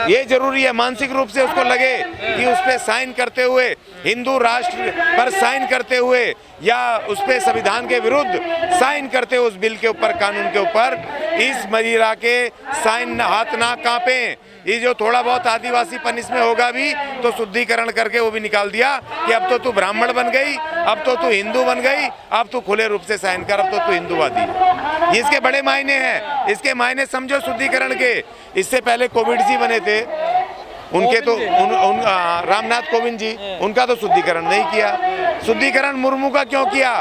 ये जरूरी है मानसिक रूप से उसको लगे कि उस पे साइन करते हुए, हिंदू राष्ट्र पर साइन करते हुए या उस पे संविधान के विरुद्ध साइन करते हुए उस बिल के ऊपर, कानून के ऊपर इस महिला के साइन हाथ ना कांपे। ये जो थोड़ा बहुत आदिवासीपन इसमें होगा भी तो शुद्धिकरण करके वो भी निकाल दिया कि अब तो तू ब्राह्मण बन गई, अब तो तू हिंदू बन गई, अब तू खुले रूप से साइन कर, अब तो तू हिंदूवादी है। ये इसके बड़े मायने हैं, इसके मायने समझो शुद्धिकरण के। इससे पहले कोविंद जी बने थे, उनके तो रामनाथ कोविंद जी, उनका तो शुद्धिकरण नहीं किया। शुद्धिकरण मुर्मू का क्यों किया?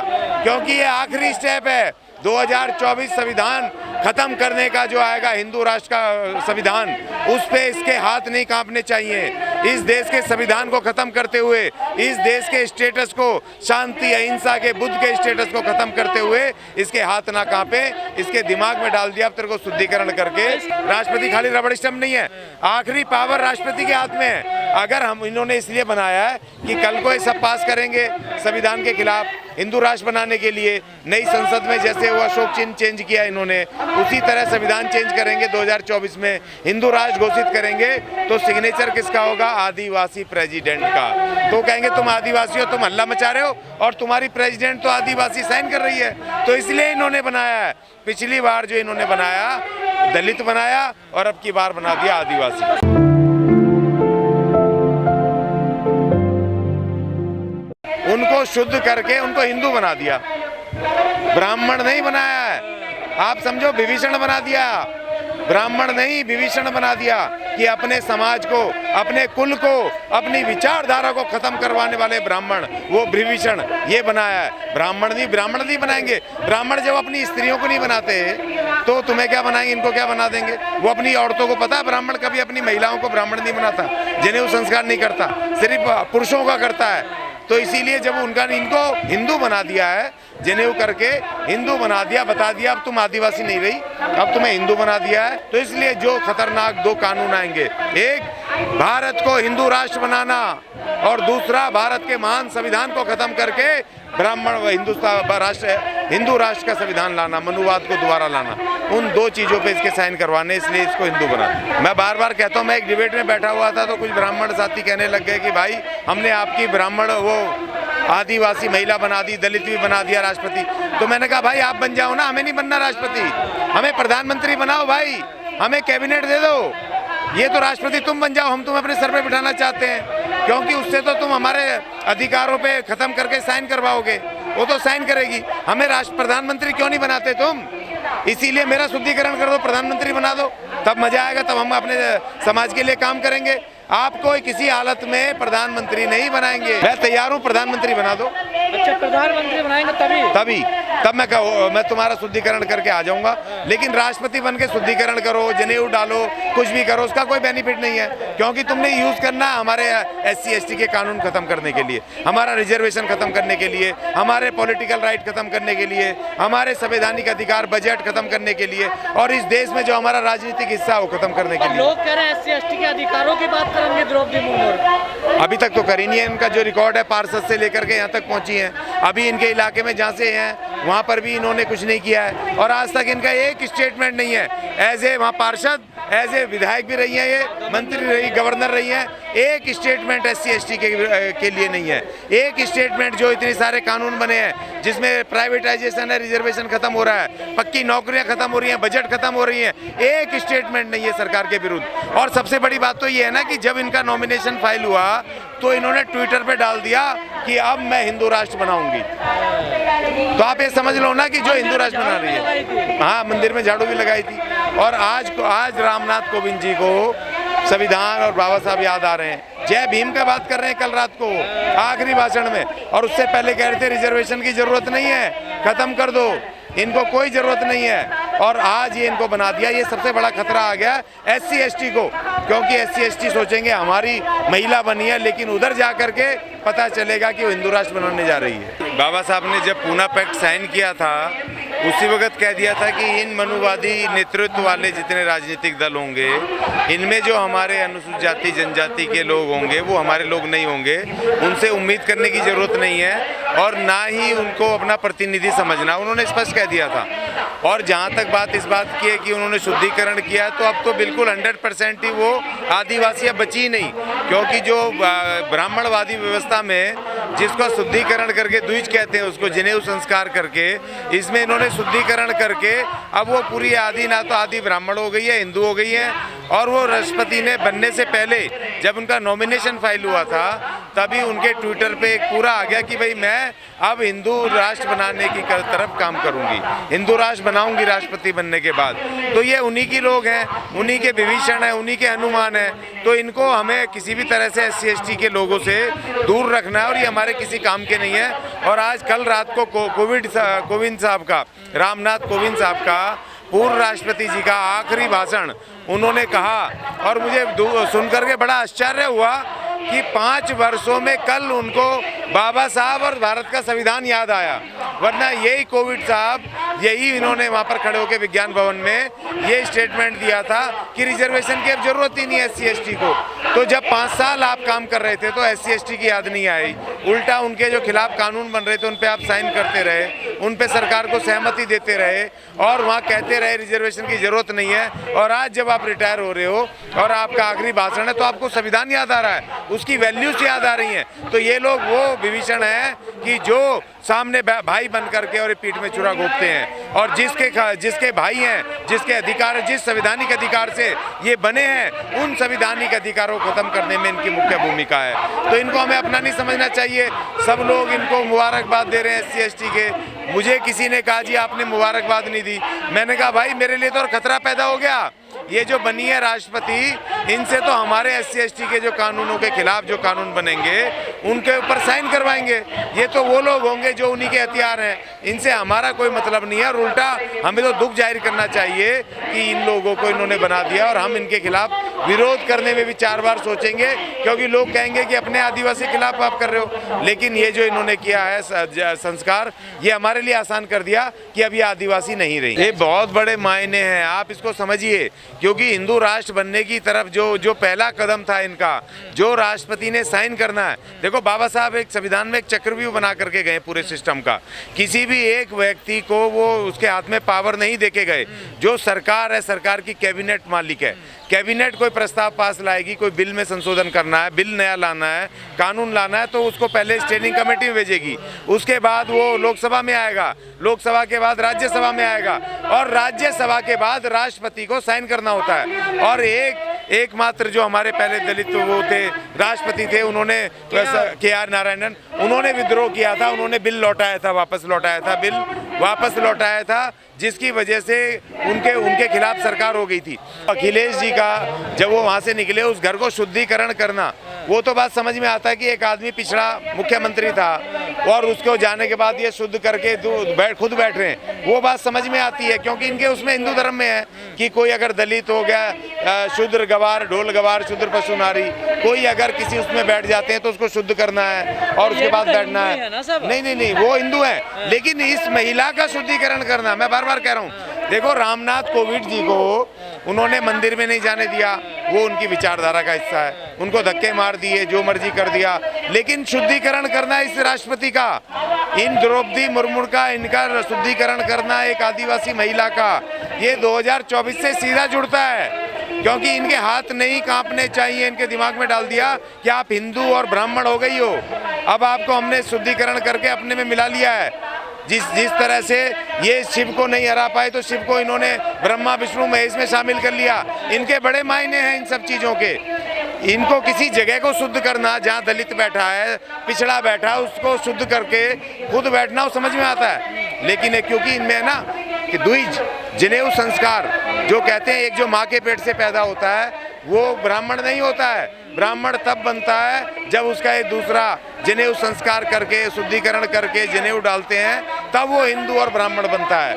क्योंकि ये आखिरी स्टेप है 2024 संविधान खत्म करने का जो आएगा, हिंदू राष्ट्र का संविधान, उस पे इसके हाथ नहीं कांपने चाहिए। इस देश के संविधान को खत्म करते हुए, इस देश के स्टेटस को, शांति अहिंसा के बुद्ध के स्टेटस को खत्म करते हुए इसके हाथ ना कांपे। इसके दिमाग में डाल दिया अब तेरे को शुद्धिकरण करके। राष्ट्रपति खाली रबड़ स्टंप नहीं है, आखिरी पावर राष्ट्रपति के हाथ में है। अगर हम इन्होंने इसलिए बनाया है कि कल को ये सब पास करेंगे संविधान के खिलाफ, हिंदू राष्ट्र बनाने के लिए नई संसद में जैसे वो अशोक चिन्ह चेंज किया इन्होंने, उसी तरह संविधान चेंज करेंगे 2024 में, हिंदू राष्ट्र घोषित करेंगे तो सिग्नेचर किसका होगा? आदिवासी प्रेसिडेंट का। तो कहेंगे तुम आदिवासी हो, तुम हल्ला मचा रहे हो और तुम्हारी प्रेसिडेंट तो आदिवासी साइन कर रही है। तो इसलिए इन्होंने बनाया है। पिछली बार जो इन्होंने बनाया दलित बनाया और अब की बार बना दिया आदिवासी। उनको शुद्ध करके उनको हिंदू बना दिया, ब्राह्मण नहीं बनाया है। आप समझो विभीषण बना दिया, ब्राह्मण नहीं विभीषण बना दिया कि अपने समाज को, अपने कुल को, अपनी विचारधारा को खत्म करवाने वाले ब्राह्मण, वो विभीषण ये बनाया है। ब्राह्मण नहीं बनाएंगे। ब्राह्मण जब अपनी स्त्रियों को नहीं बनाते तो तुम्हें क्या बनाएंगे? इनको क्या बना देंगे? वो अपनी औरतों को पता है ब्राह्मण कभी अपनी महिलाओं को ब्राह्मण नहीं बनाता, जनेऊ संस्कार नहीं करता, सिर्फ पुरुषों का करता है। तो इसीलिए जब इनको हिंदू बना दिया है, जनेऊ करके हिंदू बना दिया, बता दिया अब तुम आदिवासी नहीं रही, अब तुम्हें हिंदू बना दिया है। तो इसलिए जो खतरनाक दो कानून आएंगे, एक भारत को हिंदू राष्ट्र बनाना और दूसरा भारत के महान संविधान को खत्म करके ब्राह्मण हिंदू राष्ट्र का संविधान लाना, मनुवाद को दोबारा लाना, उन दो चीजों पे इसके साइन करवाने, इसलिए इसको हिंदू बना। मैं बार बार कहता हूँ, मैं एक डिबेट में बैठा हुआ था तो कुछ ब्राह्मण साथी कहने लग गए कि भाई हमने आपकी ब्राह्मण वो आदिवासी महिला बना दी, दलित भी बना दिया राष्ट्रपति। तो मैंने कहा भाई आप बन जाओ ना, हमें नहीं बनना राष्ट्रपति, हमें प्रधानमंत्री बनाओ भाई, हमें कैबिनेट दे दो। ये तो राष्ट्रपति तुम बन जाओ, हम तुम्हें अपने सर पे बिठाना चाहते हैं, क्योंकि उससे तो तुम हमारे अधिकारों पे खत्म करके साइन करवाओगे। वो तो साइन करेगी, हमें राष्ट्र प्रधानमंत्री क्यों नहीं बनाते तुम? इसीलिए मेरा शुद्धिकरण कर दो, प्रधानमंत्री बना दो, तब मजा आएगा, तब हम अपने समाज के लिए काम करेंगे। आपको किसी हालत में प्रधानमंत्री नहीं बनाएंगे। मैं तैयार हूँ, प्रधानमंत्री बना दो। अच्छा, प्रधानमंत्री बनाएंगे तब मैं तुम्हारा शुद्धिकरण करके आ जाऊंगा। लेकिन राष्ट्रपति बन के शुद्धिकरण करो, जनेऊ डालो, कुछ भी करो, उसका कोई बेनिफिट नहीं है, क्योंकि तुमने यूज करना हमारे SC ST के कानून खत्म करने के लिए, हमारा रिजर्वेशन खत्म करने के लिए, हमारे पॉलिटिकल राइट खत्म करने के लिए, हमारे संवैधानिक अधिकार, बजट खत्म करने के लिए, और इस देश में जो हमारा राजनीतिक हिस्सा है वो खत्म करने के लिए। लोग कह रहे हैं SC ST के अधिकारों की बात करेंगे द्रौपदी मुर्मू। अभी तक तो करी नहीं है। इनका जो रिकॉर्ड है पार्षद से लेकर के यहाँ तक पहुंची है। अभी इनके इलाके में जहाँ से हैं वहाँ पर भी इन्होंने कुछ नहीं किया है, और आज तक इनका एक स्टेटमेंट नहीं है। एज ए वहाँ पार्षद, एज ए विधायक भी रही हैं, ये मंत्री रही, गवर्नर रही हैं, एक स्टेटमेंट SC ST के लिए नहीं है। एक स्टेटमेंट जो इतने सारे कानून बने हैं जिसमें प्राइवेटाइजेशन है, रिजर्वेशन खत्म हो रहा है, पक्की नौकरियां खत्म हो रही हैं, बजट खत्म हो रही हैं, एक स्टेटमेंट नहीं है सरकार के विरुद्ध। और सबसे बड़ी बात तो ये है ना कि जब इनका नॉमिनेशन फाइल हुआ तो इन्होंने ट्विटर पे डाल दिया कि अब मैं हिंदू राष्ट्र बनाऊंगी। तो आप ये समझ लो ना कि जो हिंदू राष्ट्र बना रही है। हाँ, मंदिर में झाड़ू भी लगाई थी। और आज रामनाथ कोविंद जी को संविधान और बाबा साहब याद आ रहे हैं। जय भीम का बात कर रहे हैं कल रात को आखिरी भाषण में, और उससे पहले कह रहे थे रिजर्वेशन की जरूरत नहीं है, खत्म कर दो, इनको कोई जरूरत नहीं है। और आज ये इनको बना दिया। ये सबसे बड़ा खतरा आ गया SC ST को, क्योंकि SC ST सोचेंगे हमारी महिला बनी है, लेकिन उधर जा करके पता चलेगा कि वो हिंदू राष्ट्र बनाने जा रही है। बाबा साहब ने जब पूना पैक्ट साइन किया था उसी वक्त कह दिया था कि इन मनुवादी नेतृत्व वाले जितने राजनीतिक दल होंगे, इनमें जो हमारे अनुसूचित जाति जनजाति के लोग होंगे वो हमारे लोग नहीं होंगे, उनसे उम्मीद करने की जरूरत नहीं है और ना ही उनको अपना प्रतिनिधि समझना, उन्होंने स्पष्ट कह दिया था। और जहाँ तक बात इस बात की है कि उन्होंने शुद्धिकरण किया, तो अब तो बिल्कुल 100% ही वो आदिवासी बची नहीं, क्योंकि जो ब्राह्मणवादी व्यवस्था में जिसको शुद्धिकरण करके द्विज कहते हैं, उसको जनेऊ संस्कार करके, इसमें इन्होंने शुद्धिकरण करके अब वो पूरी आदि ना तो आदि ब्राह्मण हो गई है, हिंदू हो गई है। और वो राष्ट्रपति ने बनने से पहले जब उनका नॉमिनेशन फाइल हुआ था, तभी उनके ट्विटर पे एक पूरा आ गया कि भाई मैं अब हिंदू राष्ट्र बनाने की तरफ काम करूंगी, हिंदू राष्ट्र बनाऊंगी राष्ट्रपति बनने के बाद। तो ये उन्हीं के लोग हैं, उन्हीं के विभीषण हैं, उन्हीं के हनुमान हैं। तो इनको हमें किसी भी तरह से SC ST के लोगों से दूर रखना है और ये हमारे किसी काम के नहीं है। और आज कल रात को कोविंद साहब का, रामनाथ कोविंद साहब का, पूर्व राष्ट्रपति जी का आखिरी भाषण उन्होंने कहा, और मुझे सुन करके बड़ा आश्चर्य हुआ कि 5 वर्षों में कल उनको बाबा साहब और भारत का संविधान याद आया। वरना यही कोविंद साहब, यही इन्होंने वहाँ पर खड़े होकर विज्ञान भवन में ये स्टेटमेंट दिया था कि रिजर्वेशन की अब जरूरत ही नहीं है SC ST को। तो जब 5 साल आप काम कर रहे थे तो SC ST की याद नहीं आई, उल्टा उनके जो खिलाफ कानून बन रहे थे उन पे आप साइन करते रहे, उन पे सरकार को सहमति देते रहे और वहाँ कहते रहे रिजर्वेशन की जरूरत नहीं है। और आज जब आप रिटायर हो रहे हो और आपका आखिरी भाषण है तो आपको संविधान याद आ रहा है, उसकी वैल्यूज याद आ रही हैं। तो ये लोग वो विभीषण हैं कि जो सामने भाई बन करके और पीठ में छुरा घोंपते हैं, और जिसके भाई हैं, जिसके अधिकार, जिस संवैधानिक अधिकार से ये बने हैं, उन संवैधानिक अधिकारों को खत्म करने में इनकी मुख्य भूमिका है। तो इनको हमें अपना नहीं समझना चाहिए। सब लोग इनको मुबारकबाद दे रहे हैं SC ST के। मुझे किसी ने कहा जी आपने मुबारकबाद नहीं दी, मैंने कहा भाई मेरे लिए तो और खतरा पैदा हो गया। ये जो बनी है राष्ट्रपति, इनसे तो हमारे SC ST के जो कानूनों के खिलाफ जो कानून बनेंगे उनके ऊपर साइन करवाएंगे। ये तो वो लोग होंगे जो उन्हीं के हथियार हैं, इनसे हमारा कोई मतलब नहीं है। और उल्टा हमें तो दुख जाहिर करना चाहिए कि इन लोगों को इन्होंने बना दिया, और हम इनके खिलाफ विरोध करने में भी 4 बार सोचेंगे, क्योंकि लोग कहेंगे कि अपने आदिवासी खिलाफ आप कर रहे हो। लेकिन ये जो इन्होंने किया है संस्कार, ये हमारे लिए आसान कर दिया कि अब ये आदिवासी नहीं रही। ये बहुत बड़े मायने हैं, आप इसको समझिए, क्योंकि हिंदू राष्ट्र बनने की तरफ जो पहला कदम था इनका, जो राष्ट्रपति ने साइन करना है। देखो बाबा साहब एक संविधान में एक चक्रव्यूह बना करके गए पूरे सिस्टम का, किसी भी एक व्यक्ति को वो उसके हाथ में पावर नहीं देके गए। जो सरकार है, सरकार की कैबिनेट मालिक है, कैबिनेट कोई प्रस्ताव पास लाएगी, कोई बिल में संशोधन करना है, बिल नया लाना है, कानून लाना है, तो उसको पहले स्टैंडिंग कमेटी में भेजेगी, उसके बाद वो लोकसभा में आएगा, लोकसभा के बाद राज्यसभा में आएगा, और राज्यसभा के बाद राष्ट्रपति को साइन करना होता है। और एकमात्र जो हमारे पहले दलित वो थे, राष्ट्रपति थे, उन्होंने KR नारायणन, उन्होंने विद्रोह किया था, उन्होंने बिल लौटाया था, वापस लौटाया था, जिसकी वजह से उनके खिलाफ सरकार हो गई थी। अखिलेश जी का जब वो वहाँ से निकले, उस घर को शुद्धिकरण करना, वो तो बात समझ में आता है कि एक आदमी पिछड़ा मुख्यमंत्री था और उसको जाने के बाद ये शुद्ध करके खुद बैठ रहे हैं, वो बात समझ में आती है, क्योंकि इनके उसमें हिंदू धर्म में है कि कोई अगर दलित हो गया, शूद्र गवार, ढोल गवार, शूद्र पशु नारी, कोई अगर किसी उसमें बैठ जाते हैं तो उसको शुद्ध करना है और उसके बाद बैठना है। नहीं, वो हिंदू है, लेकिन इस महिला का शुद्धिकरण करना, मैं बार बार कह रहा हूँ। देखो रामनाथ कोविंद जी को उन्होंने मंदिर में नहीं जाने दिया, वो उनकी विचारधारा का हिस्सा है, उनको धक्के मार दिए, जो मर्जी कर दिया, लेकिन शुद्धिकरण करना इस राष्ट्रपति का, इन द्रौपदी मुर्मू का, इनका शुद्धिकरण करना एक आदिवासी महिला का, ये 2024 से सीधा जुड़ता है, क्योंकि इनके हाथ नहीं कांपने चाहिए। इनके दिमाग में डाल दिया कि आप हिंदू और ब्राह्मण हो गई हो, अब आपको हमने शुद्धिकरण करके अपने में मिला लिया है। जिस तरह से ये शिव को नहीं हरा पाए, तो शिव को इन्होंने ब्रह्मा विष्णु महेश में शामिल कर लिया। इनके बड़े मायने हैं इन सब चीज़ों के। इनको किसी जगह को शुद्ध करना, जहाँ दलित बैठा है, पिछड़ा बैठा है, उसको शुद्ध करके खुद बैठना, वो समझ में आता है। लेकिन क्योंकि इनमें है ना कि द्विज जनेऊ संस्कार जो कहते हैं, एक जो माँ के पेट से पैदा होता है वो ब्राह्मण नहीं होता है। ब्राह्मण तब बनता है जब उसका एक दूसरा जनेऊ संस्कार करके, शुद्धिकरण करके जनेऊ डालते हैं, तब वो हिंदू और ब्राह्मण बनता है।